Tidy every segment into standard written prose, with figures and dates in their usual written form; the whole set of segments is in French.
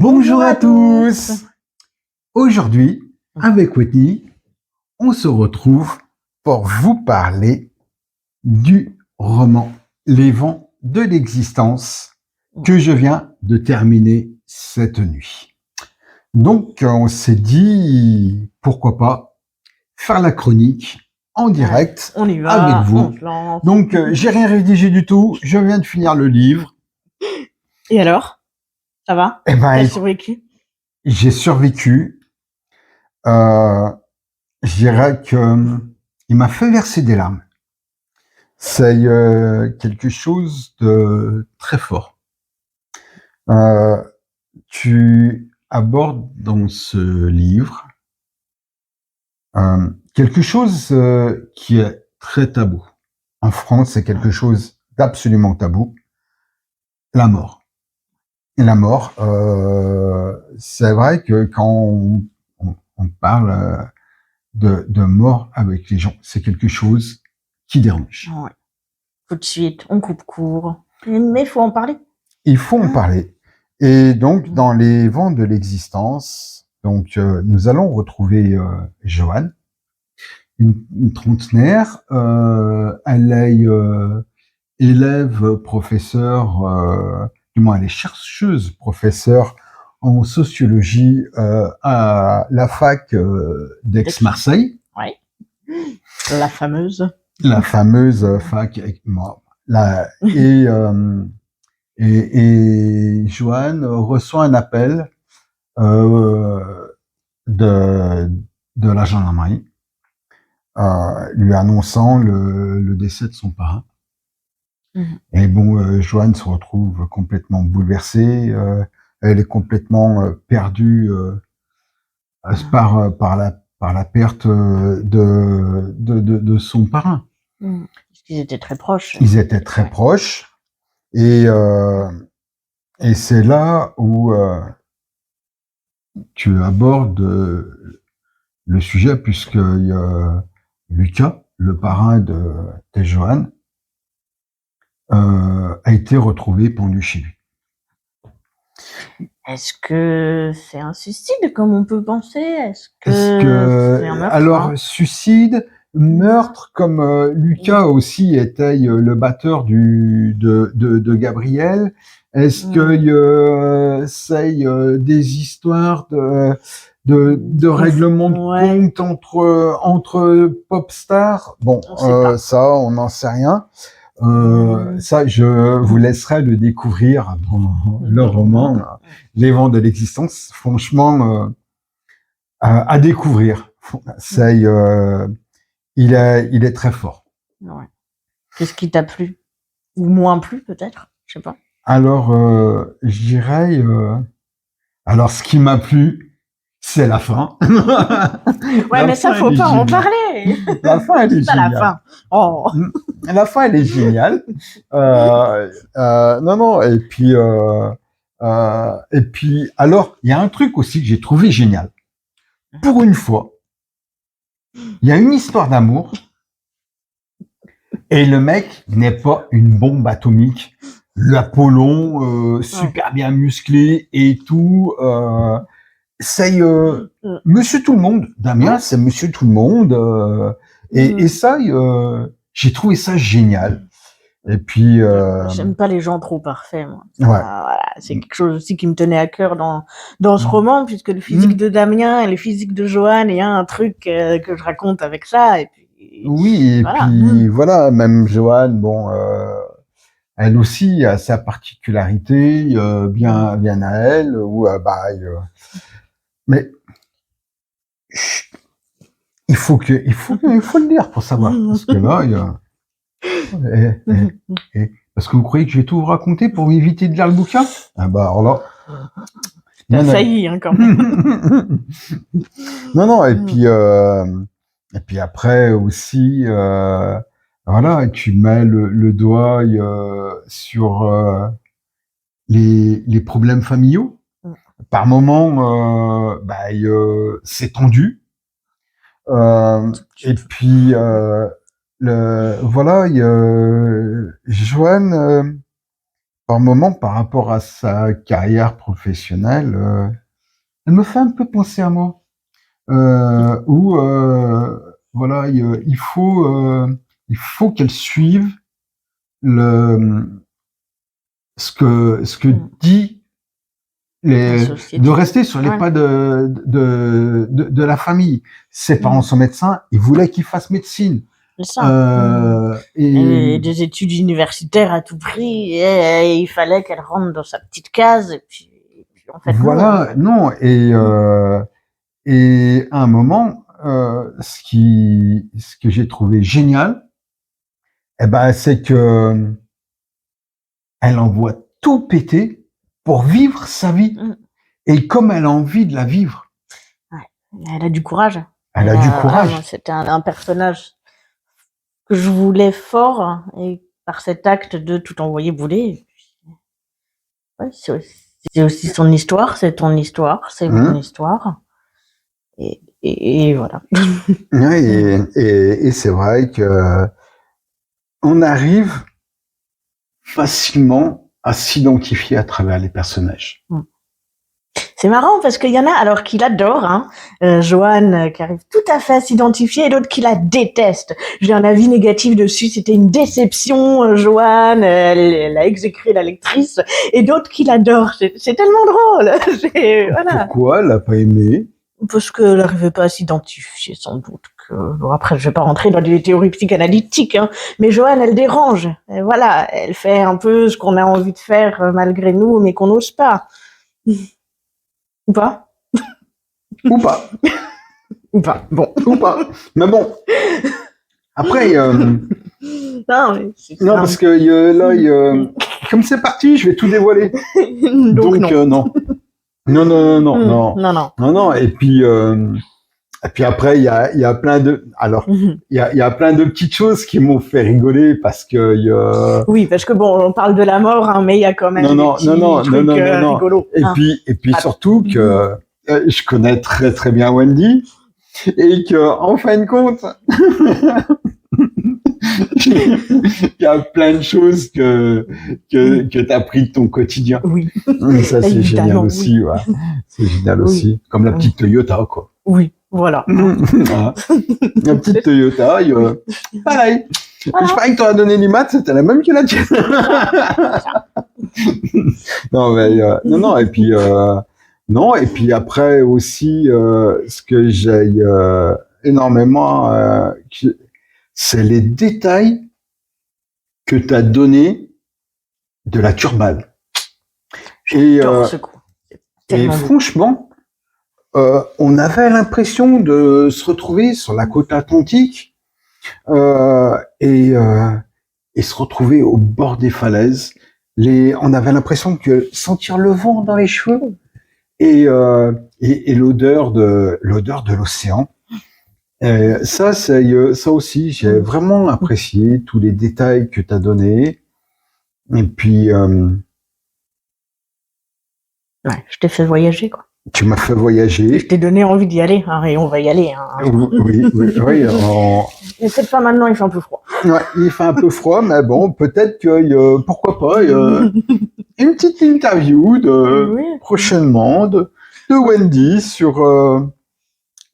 Bonjour à tous. Aujourd'hui, avec Whitney, on se retrouve pour vous parler du roman Les vents de l'existence que je viens de terminer cette nuit. Donc, on s'est dit, pourquoi pas faire la chronique en direct On y va, avec vous. on se lance. Donc, j'ai rien rédigé du tout, je viens de finir le livre. Et alors? Ça va? Eh ben, T'as survécu? j'ai survécu. Je dirais que il m'a fait verser des larmes. C'est quelque chose de très fort. Euh, Tu abordes dans ce livre quelque chose qui est très tabou. En France, c'est quelque chose d'absolument tabou. La mort. La mort, c'est vrai que quand on parle de mort avec les gens, c'est quelque chose qui dérange. Ouais. Tout de suite, on coupe court. Mais faut en parler. Il faut en parler. Et donc, dans les vents de l'existence, donc nous allons retrouver Joanne, une trentenaire. Elle est élève, professeur, du moins elle est chercheuse, professeure en sociologie à la fac d'Aix-Marseille. Ouais. La fameuse. La fameuse fac. Et Joanne reçoit un appel de, de la gendarmerie lui annonçant le décès de son parrain. Et bon, Joanne se retrouve complètement bouleversée. Elle est complètement perdue par la perte de son parrain. Parce qu'ils étaient très proches. Ils étaient très proches. Et c'est là où tu abordes le sujet, puisque Lucas, le parrain de Joanne, a été retrouvé pendu chez lui. Est-ce que c'est un suicide comme on peut penser? Est-ce que c'est un meurtre? Alors, suicide, meurtre, comme Lucas aussi était le batteur de Gabriel. Est-ce que c'est des histoires de règlement de compte entre pop stars? Bon, ça, on n'en sait rien. Ça, je vous laisserai le découvrir dans le roman Les vents de l'existence. Franchement, à découvrir. C'est, il est très fort. Ouais. Qu'est-ce qui t'a plu? Ou moins plu, peut-être? Je sais pas. Alors, je dirais, alors ce qui m'a plu, c'est la fin. Ouais, mais ça, faut pas en parler. La fin, elle est géniale. La fin. Oh. La fin, elle est géniale. Non, et puis, alors, il y a un truc aussi que j'ai trouvé génial. Pour une fois, il y a une histoire d'amour et le mec n'est pas une bombe atomique. L'Apollon, super bien musclé et tout. C'est Monsieur Tout le Monde. Damien, c'est Monsieur Tout le Monde. Et ça, j'ai trouvé ça génial. Et puis, j'aime pas les gens trop parfaits, moi. Ouais. Voilà, c'est quelque chose aussi qui me tenait à cœur dans ce roman, puisque le physique de Damien et le physique de Joanne, il y a un truc que je raconte avec ça. Et puis, oui, et voilà. puis voilà, même Joanne, bon, elle aussi a sa particularité, bien à elle, où mais il faut le lire pour savoir, parce que là, il y a parce que vous croyez que je vais tout vous raconter pour éviter de lire le bouquin? Ah bah alors là. T'as failli, hein, quand même. Non, et puis après aussi, voilà, tu mets le doigt sur les problèmes familiaux. Par moments, c'est tendu. Et puis voilà, Joanne, par moment, par rapport à sa carrière professionnelle, elle me fait un peu penser à moi. Où voilà, il faut qu'elle suive le ce que Mm. dit La de société. rester sur les Ouais, pas de la famille. Ses parents mm, sont médecins, ils voulaient qu'il fasse médecine. c'est ça. Et Et des études universitaires à tout prix, et il fallait qu'elle rentre dans sa petite case, et puis en fait non, en voilà, fait. non, et à un moment, ce que j'ai trouvé génial, eh ben, c'est que elle envoie tout péter pour vivre sa vie. Mm. Et comme elle a envie de la vivre, Ouais. Elle a du courage. elle a du Moi, courage. c'était un personnage que je voulais fort, et par cet acte de tout envoyer bouler, ouais, c'est aussi son histoire, c'est ton histoire, c'est mon Hein. histoire. Et voilà. Ouais, et c'est vrai que on arrive facilement à s'identifier à travers les personnages. C'est marrant parce qu'il y en a alors qui l'adorent, hein. Joanne qui arrive tout à fait à s'identifier, et d'autres qui la détestent. J'ai un avis négatif dessus, c'était une déception, Joanne, elle a exécré la lectrice, et d'autres qui l'adorent. C'est tellement drôle. Voilà. Pourquoi elle l'a pas aimé? Parce qu'elle n'arrivait pas à s'identifier, sans doute. Bon, après, je vais pas rentrer dans des théories psychanalytiques, hein, mais Joanne, elle dérange. Et voilà, elle fait un peu ce qu'on a envie de faire malgré nous, mais qu'on n'ose pas. Ou pas? Ou pas? Ou pas. Bon. Ou pas? Mais bon. Après, Non, mais non, parce que comme c'est parti, je vais tout dévoiler. Donc non. Non. Non, non, non, non, non. Non, non. Non, non. Et puis après, il y a plein de, alors, il y a plein de petites choses qui m'ont fait rigoler parce que, Oui, parce que bon, on parle de la mort, hein, mais il y a quand même non, des non, petits non, non, non, trucs non, non, non. rigolos. Hein. Et puis Ah. surtout que je connais très très bien Wendy et que en fin de compte, il y a plein de choses que t'as pris de ton quotidien. Oui. Ça c'est génial Évidemment, aussi, oui. ouais. C'est génial Oui. aussi, comme la petite Toyota quoi. Oui, voilà. Voilà. La petite Toyota, pareil. Voilà. Je parie que t'auras donné l'IMAT, c'était la même que la tienne. Non, mais non, non, et puis non, et puis après aussi, ce que j'ai énormément, c'est les détails que t'as donné de la turbane. J'adore ce coup. Et franchement, on avait l'impression de se retrouver sur la côte atlantique et se retrouver au bord des falaises. On avait l'impression que sentir le vent dans les cheveux et l'odeur de l'océan. Ça aussi, j'ai vraiment apprécié tous les détails que tu as donnés. Et puis, ouais, je t'ai fait voyager, quoi. Tu m'as fait voyager. Je t'ai donné envie d'y aller, hein, et on va y aller. Hein. Oui. Mais peut-être pas maintenant, il fait un peu froid. Ouais, il fait un peu froid, mais bon, peut-être que, pourquoi pas, une petite interview prochainement de Wendy sur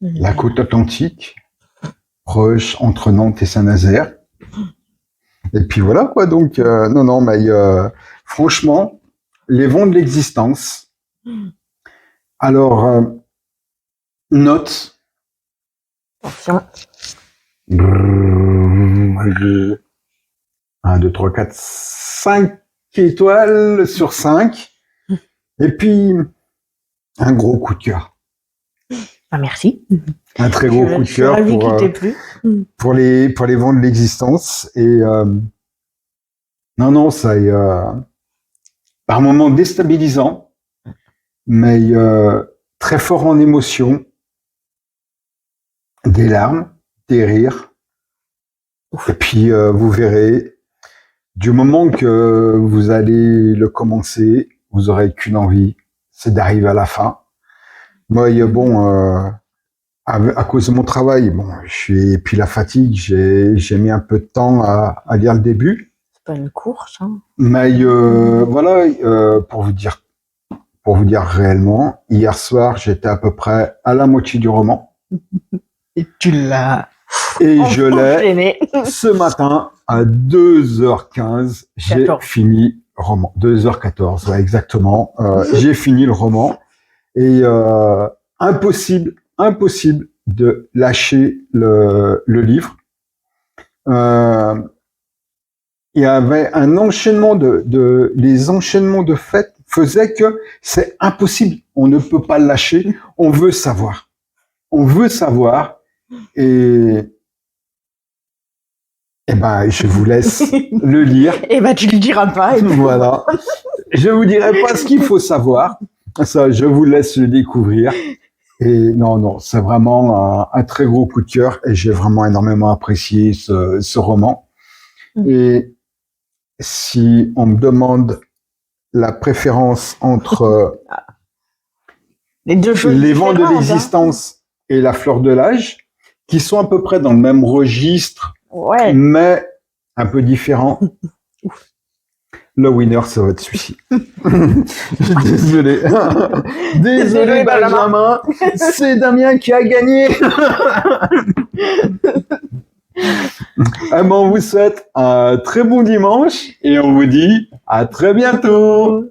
la côte atlantique, proche entre Nantes et Saint-Nazaire. Et puis voilà quoi, donc non, mais franchement, les vents de l'existence. Alors, note. Attention. 1, 2, 3, 4, 5 étoiles sur 5. Et puis, un gros coup de cœur. Ah, merci. Un très gros coup de cœur pour les vents de l'existence. Et non, ça est par moments déstabilisant, mais très fort en émotion, des larmes, des rires. Et puis vous verrez, du moment que vous allez le commencer, vous aurez qu'une envie, c'est d'arriver à la fin. Moi, bon, à cause de mon travail, bon, et puis la fatigue, j'ai mis un peu de temps à lire le début. pas une course. Hein. Mais voilà, pour vous dire réellement, hier soir, j'étais à peu près à la moitié du roman. Et tu l'as. Et je l'ai, enchaîné. ce matin, à 2h15, j'ai 14. fini le roman. 2h14, ouais, exactement. J'ai fini le roman. Et impossible de lâcher le livre. Il y avait un enchaînement les enchaînements de faits faisaient que c'est impossible. On ne peut pas le lâcher. On veut savoir. Et ben, je vous laisse le lire. Et ben, tu le diras pas. Et Voilà. Je vous dirai pas ce qu'il faut savoir. Ça, je vous laisse le découvrir. Et non, c'est vraiment un très gros coup de cœur et j'ai vraiment énormément apprécié ce roman. Et si on me demande la préférence entre les deux choses Les vents de différentes, l'existence et La fleur de l'âge, qui sont à peu près dans le même registre, ouais. mais un peu différents, le winner, ça va être celui-ci. Désolé. Désolé, Benjamin. C'est Damien qui a gagné. On vous souhaite un très bon dimanche et on vous dit à très bientôt.